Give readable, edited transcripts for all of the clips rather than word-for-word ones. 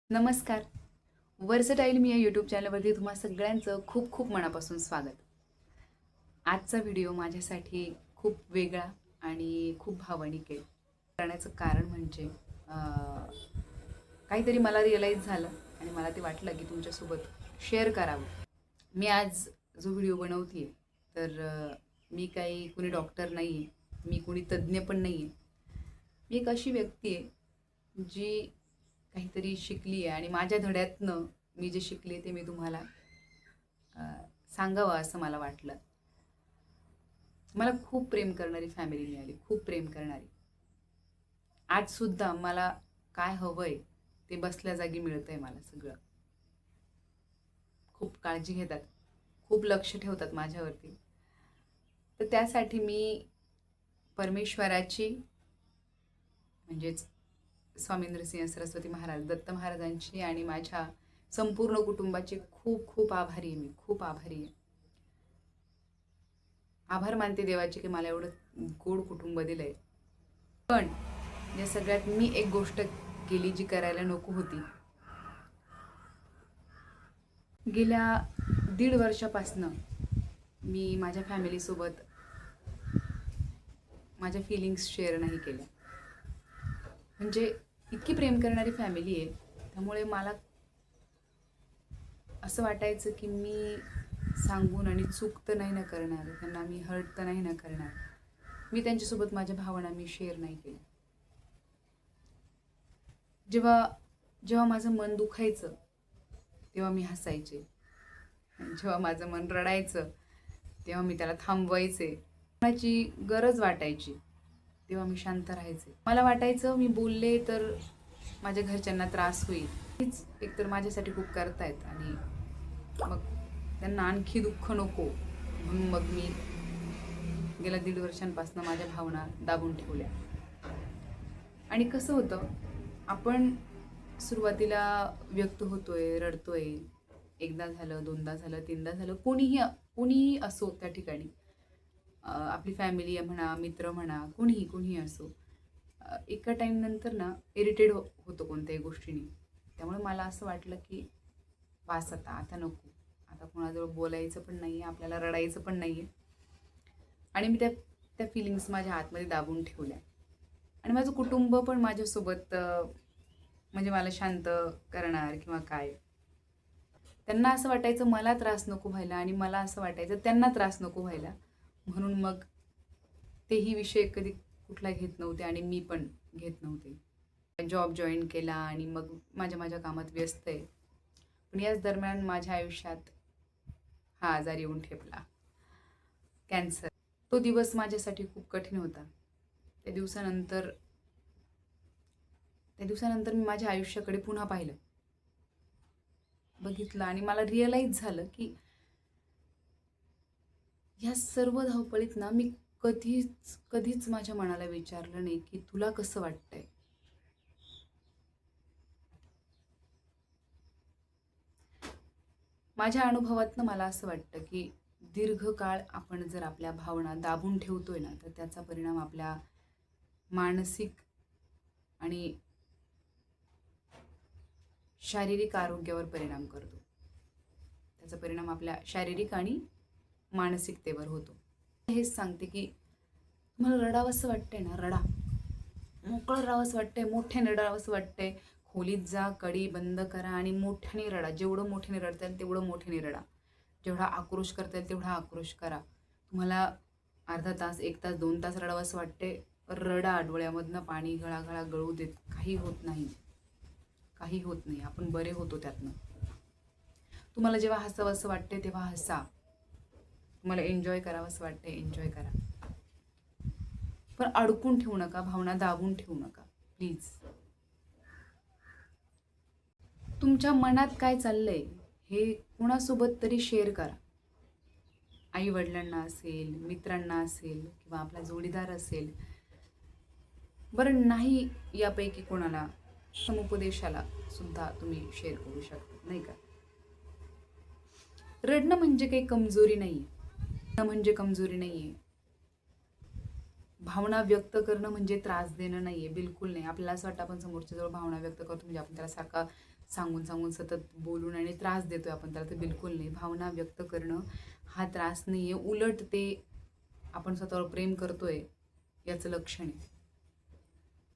नमस्कार. वर्सटाईल मी या यूट्यूब चॅनलवरती तुम्हा सगळ्यांचं खूप खूप मनापासून स्वागत. आजचा व्हिडिओ माझ्यासाठी खूप वेगळा आणि खूप भावनिक आहे. करण्याचं कारण म्हणजे काहीतरी मला रिअलाईज झालं आणि मला ते वाटलं की तुमच्यासोबत शेअर करावं. मी आज जो व्हिडिओ बनवते आहे तर मी काही कुणी डॉक्टर नाही आहे, मी कुणी तज्ज्ञ पण नाही आहे. मी एक अशी व्यक्ती आहे जी काहीतरी शिकली आहे आणि माझ्या धड्यातनं मी जे शिकले ते मी तुम्हाला सांगावं असं मला वाटलं. मला खूप प्रेम करणारी फॅमिली मिळाली, खूप प्रेम करणारी. आजसुद्धा मला काय हवंय ते बसल्या जागी मिळतंय मला सगळं. खूप काळजी घेतात, खूप लक्ष ठेवतात माझ्यावरती. तर त्यासाठी मी परमेश्वराची म्हणजेच स्वामींद्रसिंह सरस्वती महाराज, दत्त महाराजांची आणि माझ्या संपूर्ण कुटुंबाची खूप खूप आभारी आहे मी, खूप आभारी आहे. आभार मानते देवाचे की मला एवढं गोड कुटुंब दिलंय. पण या सगळ्यात मी एक गोष्ट केली जी करायला नको होती. गेल्या 1.5 वर्षापासनं मी माझ्या फॅमिलीसोबत माझ्या फीलिंग्स शेअर नाही केल्या. म्हणजे इतकी प्रेम करणारी फॅमिली आहे, त्यामुळे मला असं वाटायचं की मी सांगून आणि चूक तर नाही ना करणार, त्यांना मी हर्ट तर नाही ना करणार. मी त्यांच्यासोबत माझ्या भावना मी शेअर नाही केल्या. जेव्हा जेव्हा माझं मन दुखायचं तेव्हा मी हसायचे. जेव्हा माझं मन रडायचं तेव्हा मी त्याला थांबवायचे. कोणाची गरज वाटायची तेव्हा मी शांत राहायचे. मला वाटायचं मी बोलले तर माझ्या घरच्यांना त्रास होईल. हीच एकतर माझ्यासाठी खूप करतायत आणि मग त्यांना आणखी दुःख नको म्हणून मग मी गेल्या 1.5 वर्षांपासून माझ्या भावना दाबून ठेवल्या. आणि कसं होतं, आपण सुरुवातीला व्यक्त होतोय, रडतोय. एकदा झालं, दोनदा झालं, तीनदा झालं. कोणीही असो त्या ठिकाणी. आपली फॅमिली म्हणा, मित्र म्हणा, कोणीही असो. एका टाईम नंतर ना इरिटेट होतो कोणत्याही गोष्टीने. त्यामुळे मला असं वाटलं की बास आता नको. आता कोणाजवळ बोलायचं पण नाही आहे, आपल्याला रडायचं पण नाही आहे. आणि मी त्या त्या फीलिंग्स माझ्या आतमध्ये दाबून ठेवल्या. आणि माझं कुटुंब पण माझ्यासोबत म्हणजे मला शांत करणार किंवा काय. त्यांना असं वाटायचं मला त्रास नको व्हायला आणि मला असं वाटायचं त्यांना त्रास नको व्हायला. म्हणून मग तेही विषय कधी कुठला घेत नव्हते आणि मी पण घेत नव्हते. जॉब जॉईन केला आणि मग माझ्या कामात व्यस्त आहे. पण याच दरम्यान माझ्या आयुष्यात हा आजार येऊन ठेपला, कॅन्सर. तो दिवस माझ्यासाठी खूप कठीण होता. त्या दिवसानंतर त्या दिवसानंतर मी माझ्या आयुष्याकडे पुन्हा पाहिलं, बघितलं आणि मला रिअलाईज झालं की ह्या सर्व धावपळीत ना मी कधीच माझ्या मनाला विचारलं नाही की तुला कसं वाटतंय. माझ्या अनुभवातनं मला असं वाटतं की दीर्घकाळ आपण जर आपल्या भावना दाबून ठेवतोय ना तर त्याचा परिणाम आपल्या मानसिक आणि शारीरिक आरोग्यावर परिणाम करतो. त्याचा परिणाम आपल्या शारीरिक आणि मानसिकतेवर होतो. हेच सांगते की तुम्हाला रडावंसं वाटतंय ना, रडा. मोकळं राहावंसं वाटतंय, मोठ्याने रडावंसं वाटतंय, खोलीत जा, कडी बंद करा आणि मोठ्याने रडा. जेवढं मोठ्याने रडता येईल तेवढं मोठ्याने रडा. जेवढा आक्रोश करता येईल तेवढा आक्रोश करा. तुम्हाला अर्धा तास, 1 तास, 2 तास रडावंसं वाटतंय, रडा. डोळ्यामधनं पाणी घळा गळू देत. काही होत नाही. काही होत नाही. आपण बरे होतो त्यातनं. तुम्हाला जेव्हा हसावंसं वाटतंय तेव्हा हसा. तुम्हाला एन्जॉय करावंसं वाटतंय, एन्जॉय करा. पण अडकून ठेवू नका, भावना दाबून ठेवू नका प्लीज. तुमच्या मनात काय चाललंय हे कुणासोबत तरी शेअर करा. आई वडिलांना असेल, मित्रांना असेल किंवा आपला जोडीदार असेल. बरं नाही यापैकी कोणाला, समुपदेशाला सुद्धा तुम्ही शेअर करू शकता, नाही का. रडणं म्हणजे काही कमजोरी नाही आहे. म्हणजे कमजोरी नाही आहे. भावना व्यक्त करणं म्हणजे त्रास देणं नाही आहे, बिलकुल नाही. आपल्याला असं वाटतं आपण समोरच्याजवळ भावना व्यक्त करतो म्हणजे आपण त्याला सारखा सांगून सांगून सतत बोलून आणि त्रास देतोय आपण त्याला, तर बिलकुल नाही. भावना व्यक्त करणं हा त्रास नाही आहे, उलट ते आपण स्वतःवर प्रेम करतोय याचं लक्षण आहे.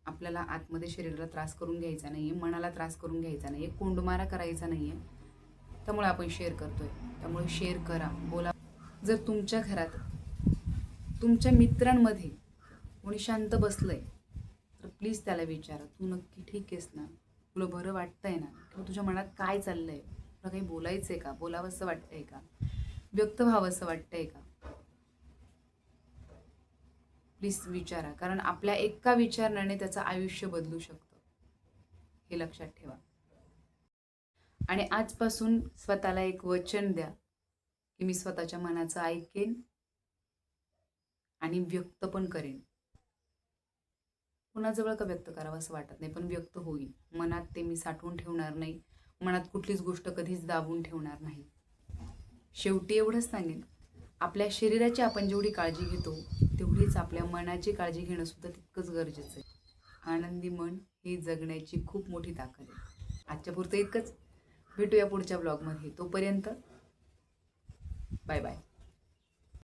आपल्याला आतमध्ये शरीराला त्रास करून घ्यायचा नाही आहे, मनाला त्रास करून घ्यायचा नाही आहे, कोंडमारा करायचा नाही आहे. त्यामुळे आपण शेअर करतोय. त्यामुळे शेअर करा, बोला. जर तुमच्या घरात तुमच्या मित्रांमध्ये कोणी शांत बसलंय तर प्लीज त्याला विचारा, तू नक्की ठीक आहेस ना? तुला बरं वाटतंय ना? किंवा तुझ्या मनात काय चाललंय? तुला काही बोलायचंय का? बोलावंसं वाटतंय का? व्यक्त व्हावंसं वाटतंय का? प्लीज विचारा, कारण आपल्या एका विचारण्याने त्याचं आयुष्य बदलू शकतं, हे लक्षात ठेवा. आणि आजपासून स्वतःला एक वचन द्या की मी स्वतःच्या मनाचं ऐकेन आणि व्यक्त पण करेन. कुणाजवळ का व्यक्त करावं असं वाटत नाही, पण व्यक्त होईल. मनात ते मी साठवून ठेवणार नाही, मनात कुठलीच गोष्ट कधीच दाबून ठेवणार नाही. शेवटी एवढंच सांगेन, आपल्या शरीराची आपण जेवढी काळजी घेतो तेवढीच आपल्या मनाची काळजी घेणं सुद्धा तितकंच गरजेचं आहे. आनंदी मन ही जगण्याची खूप मोठी ताकद आहे. आजच्या पुरतं इतकंच. भेटूया पुढच्या ब्लॉगमध्ये. तोपर्यंत बाय बाय.